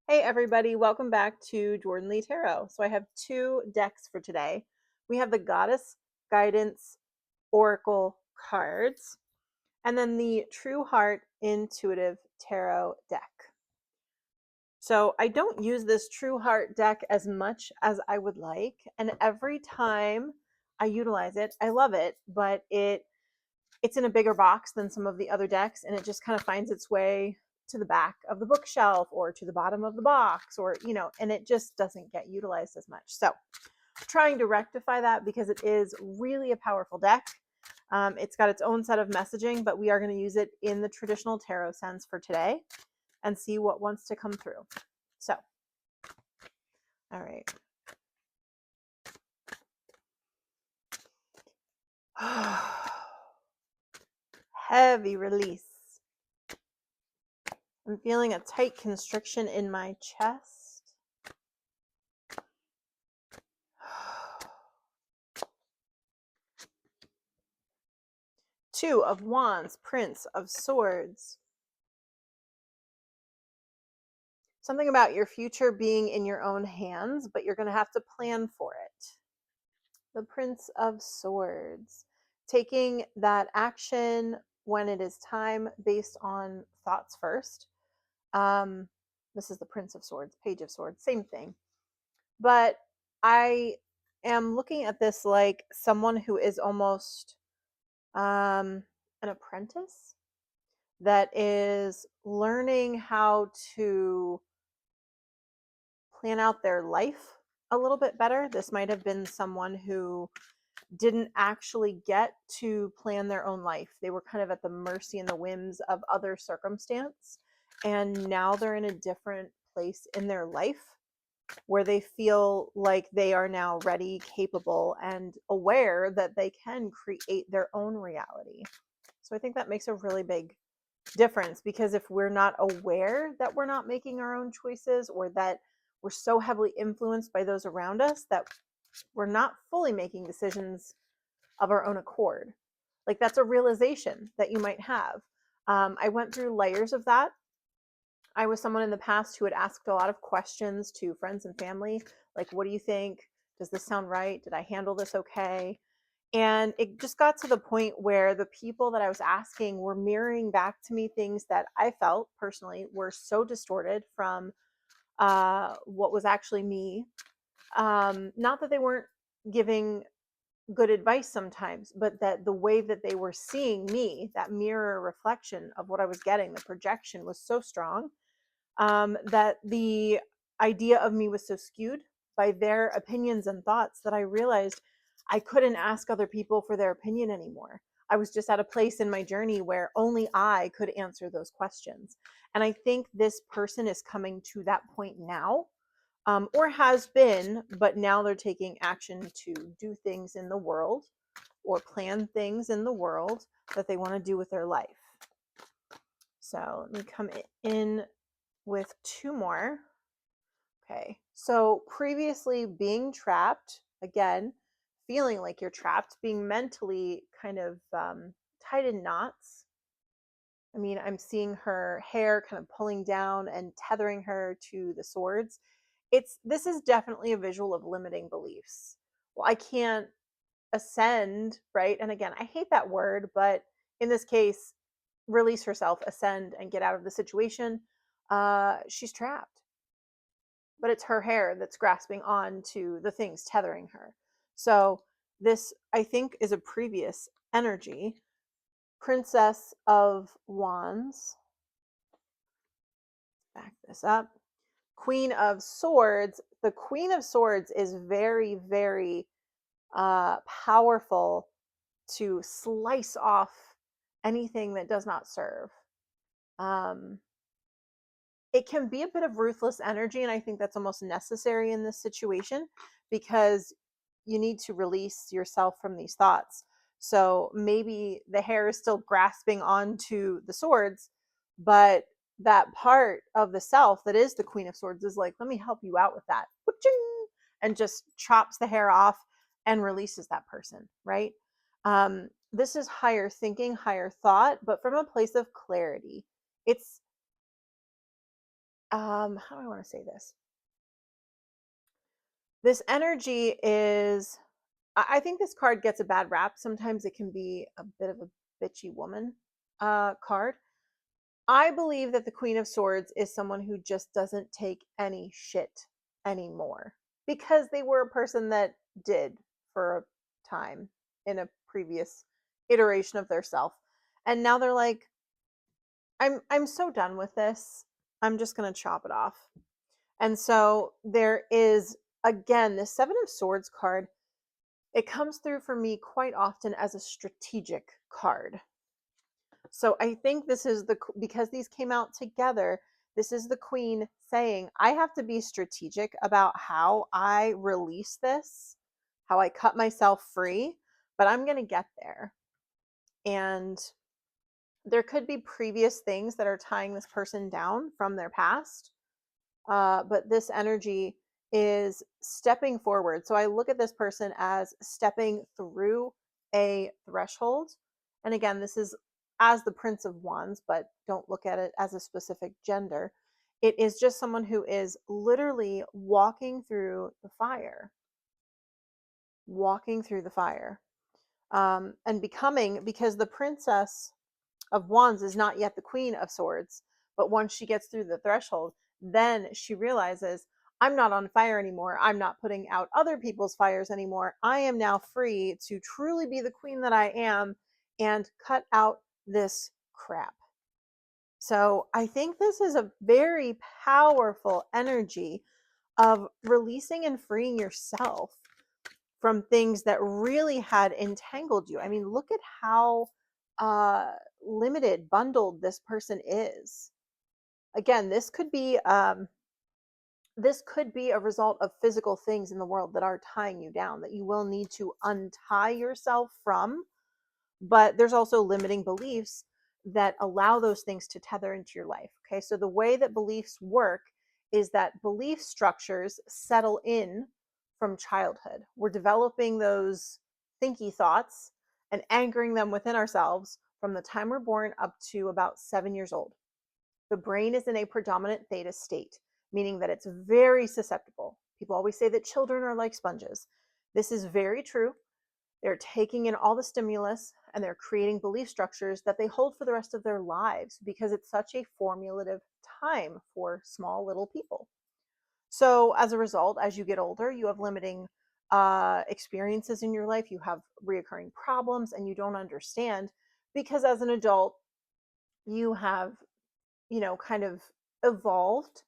Hey everybody, welcome back to Jordan Lee Tarot. So I have two decks for today. We have the Goddess Guidance Oracle cards, and then the True Heart Intuitive Tarot deck. So I don't use this True Heart deck as much as I would like, and every time I utilize it, I love it, but it's in a bigger box than some of the other decks, and it just kind of finds its way to the back of the bookshelf or to the bottom of the box, or and it just doesn't get utilized as much. So trying to rectify that, because it is really a powerful deck. It's got its own set of messaging, but we are going to use it in the traditional tarot sense for today and see what wants to come through. So, all right. Heavy release. I'm feeling a tight constriction in my chest. Two of Wands, Prince of Swords. Something about your future being in your own hands, but you're going to have to plan for it. The Prince of Swords. Taking that action when it is time based on thoughts first. This is the Prince of Swords, Page of Swords, same thing. But I am looking at this like someone who is almost an apprentice that is learning how to plan out their life a little bit better. This might have been someone who didn't actually get to plan their own life. They were kind of at the mercy and the whims of other circumstance. And now they're in a different place in their life where they feel like they are now ready, capable, and aware that they can create their own reality. So I think that makes a really big difference, because if we're not aware that we're not making our own choices, or that we're so heavily influenced by those around us that we're not fully making decisions of our own accord, like that's a realization that you might have. I went through layers of that. I was someone in the past who had asked a lot of questions to friends and family, like, what do you think? Does this sound right? Did I handle this okay? And it just got to the point where the people that I was asking were mirroring back to me things that I felt personally were so distorted from what was actually me. Not that they weren't giving good advice sometimes, but that the way that they were seeing me, that mirror reflection of what I was getting, the projection was so strong, that the idea of me was so skewed by their opinions and thoughts that I realized I couldn't ask other people for their opinion anymore. I was just at a place in my journey where only I could answer those questions. And I think this person is coming to that point now, or has been, but now they're taking action to do things in the world or plan things in the world that they want to do with their life. So let me come in with two more. Okay, so previously being trapped, again, feeling like you're trapped, being mentally kind of tied in knots. I mean, I'm seeing her hair kind of pulling down and tethering her to the swords. This is definitely a visual of limiting beliefs. Well, I can't ascend, right? And again, I hate that word, but in this case, release herself, ascend, and get out of the situation. She's trapped, but it's her hair that's grasping on to the things tethering her. So this, I think, is a previous energy. Princess of Wands. Back this up. Queen of Swords. The Queen of Swords is very, very powerful to slice off anything that does not serve. It can be a bit of ruthless energy, and I think that's almost necessary in this situation, because you need to release yourself from these thoughts. So maybe the hair is still grasping onto the swords, but that part of the self that is the Queen of Swords is like, let me help you out with that, and just chops the hair off and releases that person, right? This is higher thinking, higher thought, but from a place of clarity. It's how do I want to say this? This energy is, I think this card gets a bad rap. Sometimes it can be a bit of a bitchy woman card. I believe that the Queen of Swords is someone who just doesn't take any shit anymore because they were a person that did for a time in a previous iteration of their self. And now they're like, I'm so done with this. I'm just going to chop it off. And so there is, again, the Seven of Swords card. It comes through for me quite often as a strategic card. So I think this is because these came out together, this is the Queen saying, I have to be strategic about how I release this, how I cut myself free, but I'm going to get there. And there could be previous things that are tying this person down from their past. But this energy is stepping forward. So I look at this person as stepping through a threshold. And again, this is as the Prince of Wands, but don't look at it as a specific gender. It is just someone who is literally walking through the fire, walking through the fire, and becoming, because the Princess of Wands is not yet the Queen of Swords, but once she gets through the threshold, then she realizes, I'm not on fire anymore. I'm not putting out other people's fires anymore. I am now free to truly be the queen that I am and cut out this crap. So I think this is a very powerful energy of releasing and freeing yourself from things that really had entangled you. I mean, look at how limited, bundled this person is. Again, this could be a result of physical things in the world that are tying you down, that you will need to untie yourself from. But there's also limiting beliefs that allow those things to tether into your life. Okay, so the way that beliefs work is that belief structures settle in from childhood. We're developing those thinky thoughts and anchoring them within ourselves from the time we're born up to about 7 years old. The brain is in a predominant theta state, meaning that it's very susceptible. People always say that children are like sponges. This is very true. They're taking in all the stimulus and they're creating belief structures that they hold for the rest of their lives because it's such a formulative time for small little people. So as a result, as you get older, you have limiting experiences in your life, you have reoccurring problems, and you don't understand because as an adult, you have, kind of evolved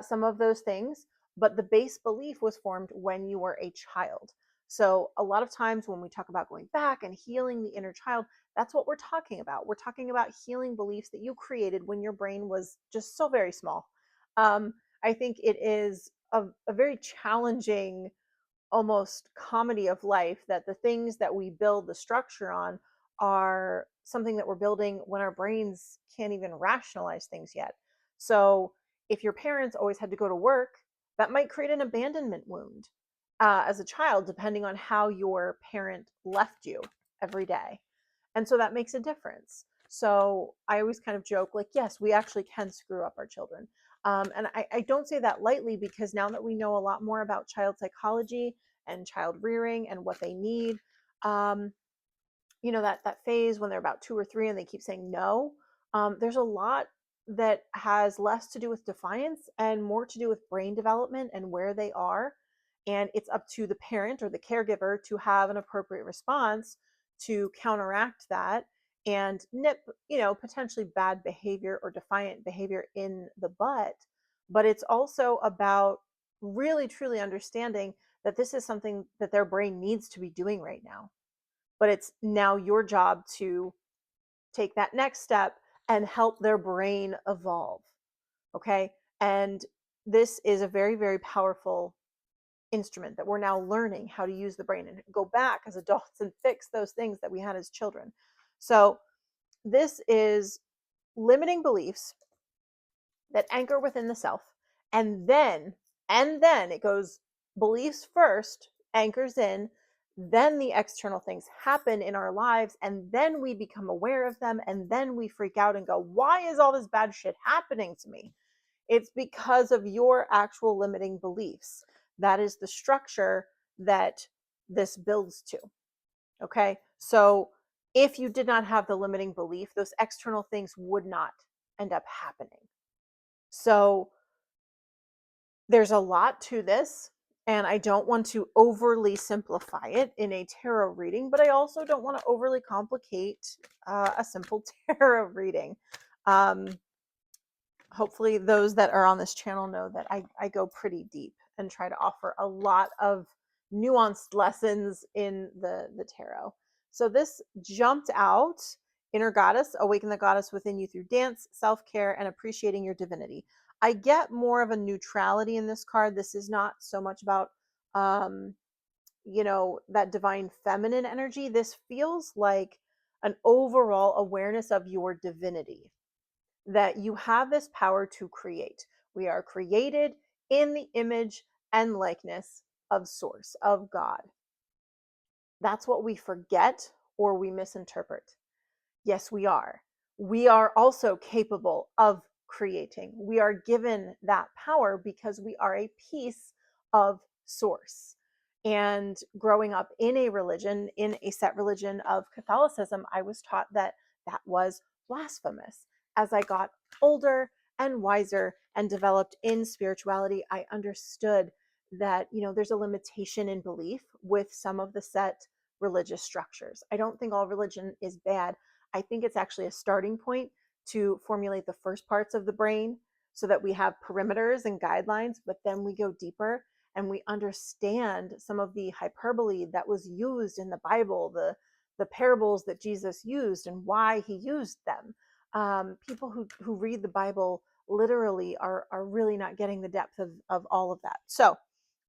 some of those things, but the base belief was formed when you were a child. So a lot of times when we talk about going back and healing the inner child, that's what we're talking about. We're talking about healing beliefs that you created when your brain was just so very small. I think it is a very challenging, almost comedy of life, that the things that we build the structure on are something that we're building when our brains can't even rationalize things yet. So if your parents always had to go to work, that might create an abandonment wound as a child, depending on how your parent left you every day. And so that makes a difference. So I always kind of joke, like, yes, we actually can screw up our children. And I don't say that lightly, because now that we know a lot more about child psychology and child rearing and what they need, um, that phase when they're about 2 or 3 and they keep saying no, there's a lot that has less to do with defiance and more to do with brain development and where they are. And it's up to the parent or the caregiver to have an appropriate response to counteract that and nip, potentially bad behavior or defiant behavior in the butt. But it's also about really truly understanding that this is something that their brain needs to be doing right now. But it's now your job to take that next step and help their brain evolve. Okay. And this is a very, very powerful instrument that we're now learning how to use the brain and go back as adults and fix those things that we had as children. So this is limiting beliefs that anchor within the self. And then it goes beliefs first, anchors in, then the external things happen in our lives, and then we become aware of them, and then we freak out and go, why is all this bad shit happening to me? It's because of your actual limiting beliefs. That is the structure that this builds to. Okay. So if you did not have the limiting belief, those external things would not end up happening. So there's a lot to this, and I don't want to overly simplify it in a tarot reading, but I also don't want to overly complicate a simple tarot reading. Um, Hopefully those that are on this channel know that I go pretty deep and try to offer a lot of nuanced lessons in the tarot. So this jumped out: inner goddess, awaken the goddess within you through dance, self-care, and appreciating your divinity. I get more of a neutrality in this card. This is not so much about um, that divine feminine energy. This feels like an overall awareness of your divinity, that you have this power to create. We are created in the image and likeness of Source, of God. That's what we forget or we misinterpret. Yes, we are. We are also capable of creating. We are given that power because we are a piece of Source. And growing up in a religion, in a set religion of Catholicism, I was taught that that was blasphemous. As I got older and wiser and developed in spirituality, I understood that, there's a limitation in belief with some of the set religious structures. I don't think all religion is bad. I think it's actually a starting point to formulate the first parts of the brain so that we have perimeters and guidelines, but then we go deeper and we understand some of the hyperbole that was used in the Bible, the parables that Jesus used and why he used them. People who read the Bible literally are really not getting the depth of all of that. So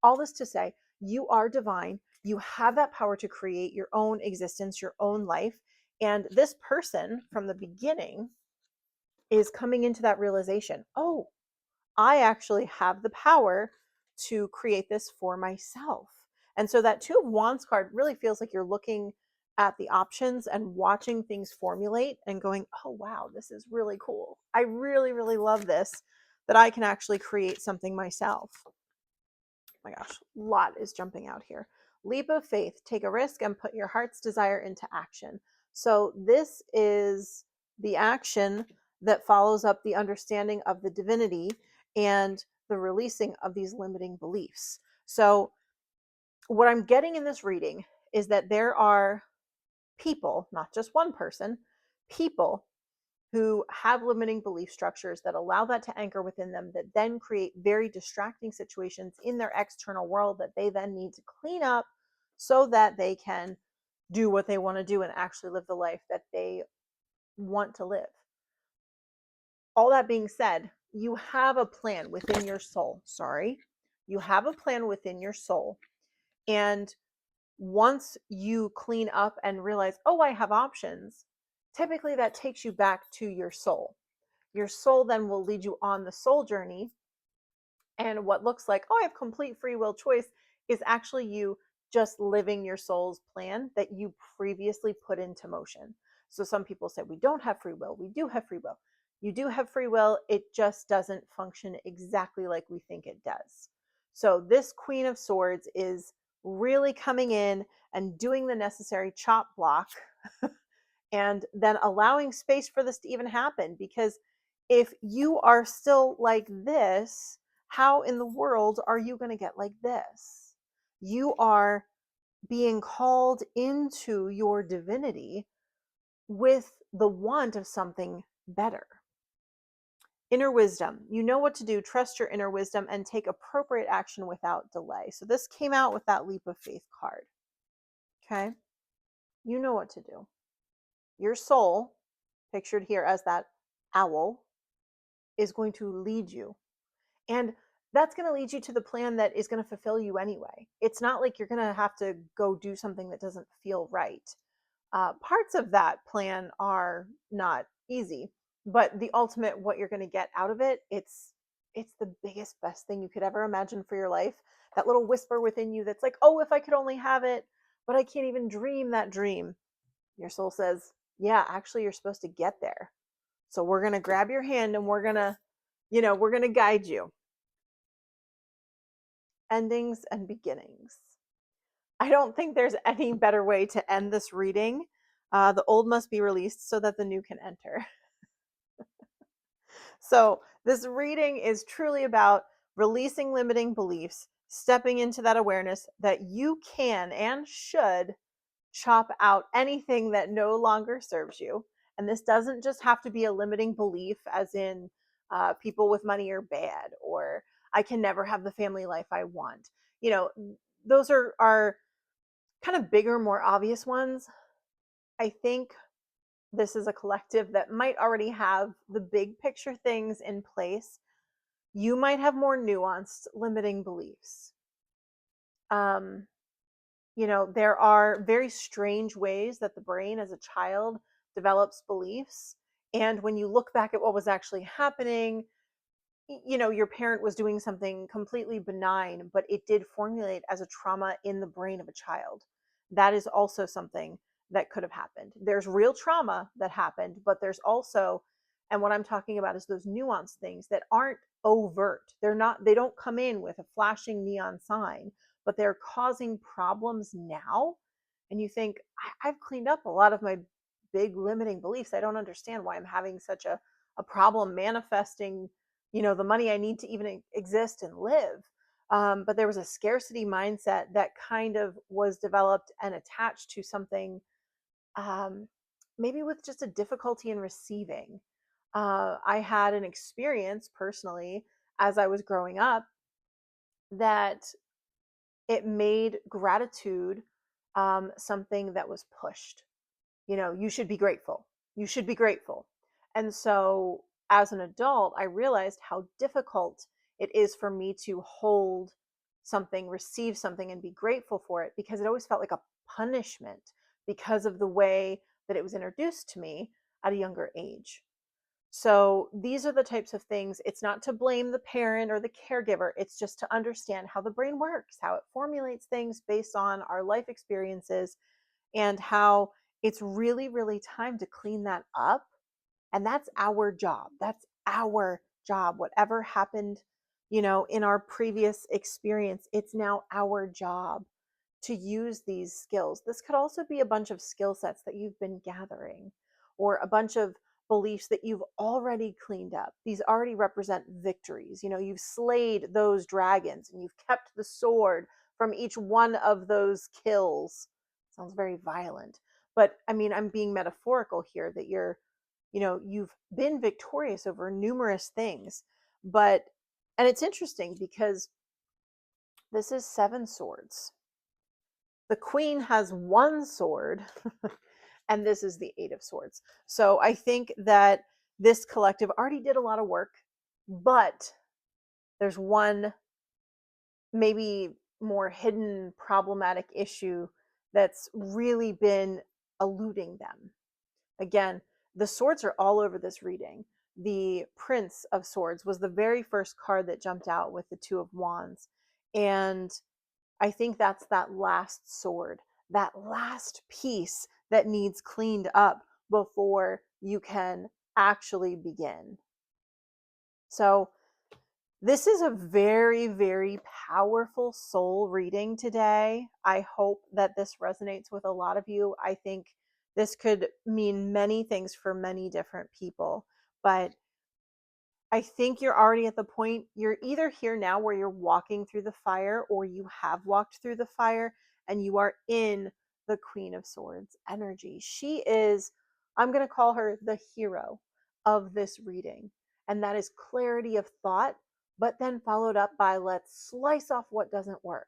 all this to say, you are divine. You have that power to create your own existence, your own life. And this person from the beginning is coming into that realization: oh, I actually have the power to create this for myself. And so that Two of Wands card really feels like you're looking at the options and watching things formulate and going, oh, wow, this is really cool. I really, really love this, that I can actually create something myself. My gosh, a lot is jumping out here. Leap of faith: take a risk and put your heart's desire into action. So this is the action that follows up the understanding of the divinity and the releasing of these limiting beliefs. So what I'm getting in this reading is that there are people, not just one person, people who have limiting belief structures that allow that to anchor within them, that then create very distracting situations in their external world that they then need to clean up so that they can do what they want to do and actually live the life that they want to live. All that being said, you have a plan within your soul. You have a plan within your soul. And once you clean up and realize, oh, I have options, typically that takes you back to your soul. Your soul then will lead you on the soul journey. And what looks like, oh, I have complete free will choice, is actually you just living your soul's plan that you previously put into motion. So some people say we don't have free will. We do have free will. You do have free will. It just doesn't function exactly like we think it does. So this Queen of Swords is really coming in and doing the necessary chop block and then allowing space for this to even happen. Because if you are still like this, how in the world are you going to get like this? You are being called into your divinity with the want of something better. Inner wisdom. You know what to do. Trust your inner wisdom and take appropriate action without delay. So this came out with that leap of faith card. Okay. You know what to do. Your soul, pictured here as that owl, is going to lead you. And that's going to lead you to the plan that is going to fulfill you anyway. It's not like you're going to have to go do something that doesn't feel right. Parts of that plan are not easy, but the ultimate, what you're going to get out of it, it's the biggest, best thing you could ever imagine for your life. That little whisper within you that's like, oh, if I could only have it, but I can't even dream that dream. Your soul says, yeah, actually, you're supposed to get there. So we're going to grab your hand and we're going to we're going to guide you. Endings and beginnings. I don't think there's any better way to end this reading. The old must be released so that the new can enter. So, this reading is truly about releasing limiting beliefs, stepping into that awareness that you can and should chop out anything that no longer serves you. And this doesn't just have to be a limiting belief, as in people with money are bad, or I can never have the family life I want. Those are kind of bigger, more obvious ones. I think this is a collective that might already have the big picture things in place. You might have more nuanced limiting beliefs. Um, there are very strange ways that the brain as a child develops beliefs. And when you look back at what was actually happening, your parent was doing something completely benign, but it did formulate as a trauma in the brain of a child. That is also something that could have happened. There's real trauma that happened, but there's also, and what I'm talking about is those nuanced things that aren't overt. They don't come in with a flashing neon sign, but they're causing problems now. And you think, I've cleaned up a lot of my big limiting beliefs. I don't understand why I'm having such a problem manifesting the money I need to even exist and live. But there was a scarcity mindset that kind of was developed and attached to something, um, maybe with just a difficulty in receiving. I had an experience personally as I was growing up that it made gratitude something that was pushed. You should be grateful. You should be grateful. And so as an adult, I realized how difficult it is for me to hold something, receive something, and be grateful for it, because it always felt like a punishment because of the way that it was introduced to me at a younger age. So these are the types of things. It's not to blame the parent or the caregiver. It's just to understand how the brain works, how it formulates things based on our life experiences, and how it's really, really time to clean that up. And that's our job. That's our job. Whatever happened, in our previous experience, it's now our job to use these skills. This could also be a bunch of skill sets that you've been gathering, or a bunch of beliefs that you've already cleaned up. These already represent victories. You've slayed those dragons and you've kept the sword from each one of those kills. Sounds very violent, but I mean, I'm being metaphorical here, that you've been victorious over numerous things. And it's interesting because this is 7 swords. The queen has 1 sword, and this is the 8 of swords. So I think that this collective already did a lot of work, but there's one maybe more hidden problematic issue that's really been eluding them. Again, the swords are all over this reading. The Prince of Swords was the very first card that jumped out with the 2 of Wands. And I think that's that last sword, that last piece that needs cleaned up before you can actually begin. So, this is a very, very powerful soul reading today. I hope that this resonates with a lot of you. I think this could mean many things for many different people, but I think you're already at the point, you're either here now where you're walking through the fire, or you have walked through the fire and you are in the Queen of Swords energy. She is, I'm going to call her the hero of this reading. And that is clarity of thought, but then followed up by let's slice off what doesn't work.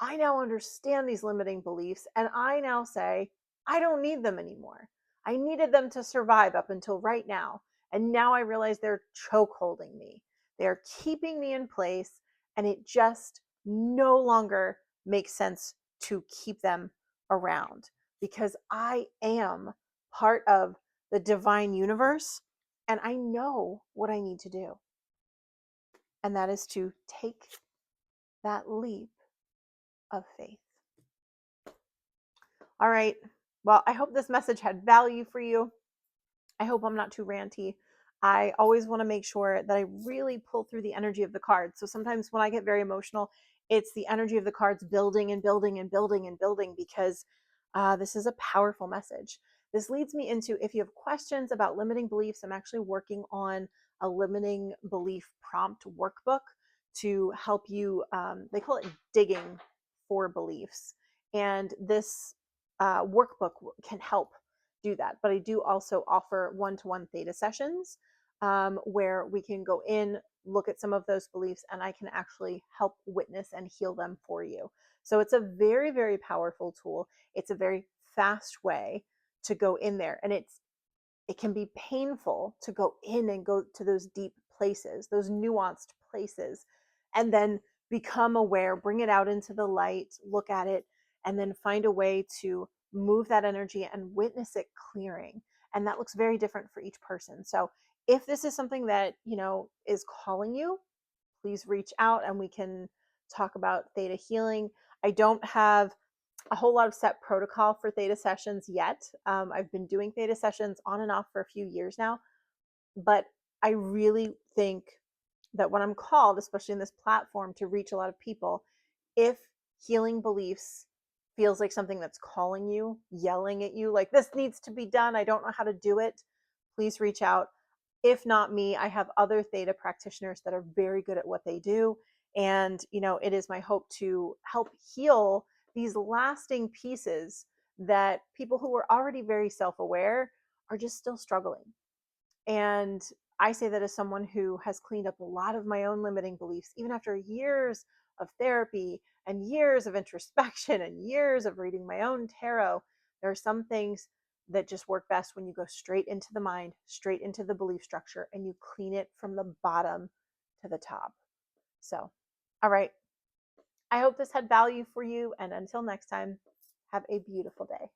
I now understand these limiting beliefs, and I now say, I don't need them anymore. I needed them to survive up until right now. And now I realize they're choke holding me. They're keeping me in place, and it just no longer makes sense to keep them around, because I am part of the divine universe and I know what I need to do. And that is to take that leap of faith. All right. Well, I hope this message had value for you. I hope I'm not too ranty. I always want to make sure that I really pull through the energy of the cards. So sometimes when I get very emotional, it's the energy of the cards building and building and building and building because this is a powerful message. This leads me into, if you have questions about limiting beliefs, I'm actually working on a limiting belief prompt workbook to help you. They call it digging for beliefs. And this workbook can help do that. But I do also offer one-to-one theta sessions where we can go in, look at some of those beliefs, and I can actually help witness and heal them for you. So it's a very, very powerful tool. It's a very fast way to go in there. And it can be painful to go in and go to those deep places, those nuanced places, and then become aware, bring it out into the light, look at it, and then find a way to move that energy and witness it clearing. And that looks very different for each person. So if this is something that, is calling you, please reach out and we can talk about theta healing. I don't have a whole lot of set protocol for theta sessions yet. I've been doing theta sessions on and off for a few years now, but I really think that when I'm called, especially in this platform, to reach a lot of people, if healing beliefs feels like something that's calling you, yelling at you, like this needs to be done, I don't know how to do it, please reach out. If not me, I have other theta practitioners that are very good at what they do. And, it is my hope to help heal these lasting pieces that people who are already very self aware are just still struggling. And I say that as someone who has cleaned up a lot of my own limiting beliefs, even after years of therapy and years of introspection and years of reading my own tarot. There are some things that just work best when you go straight into the mind, straight into the belief structure, and you clean it from the bottom to the top. So, all right. I hope this had value for you. And until next time, have a beautiful day.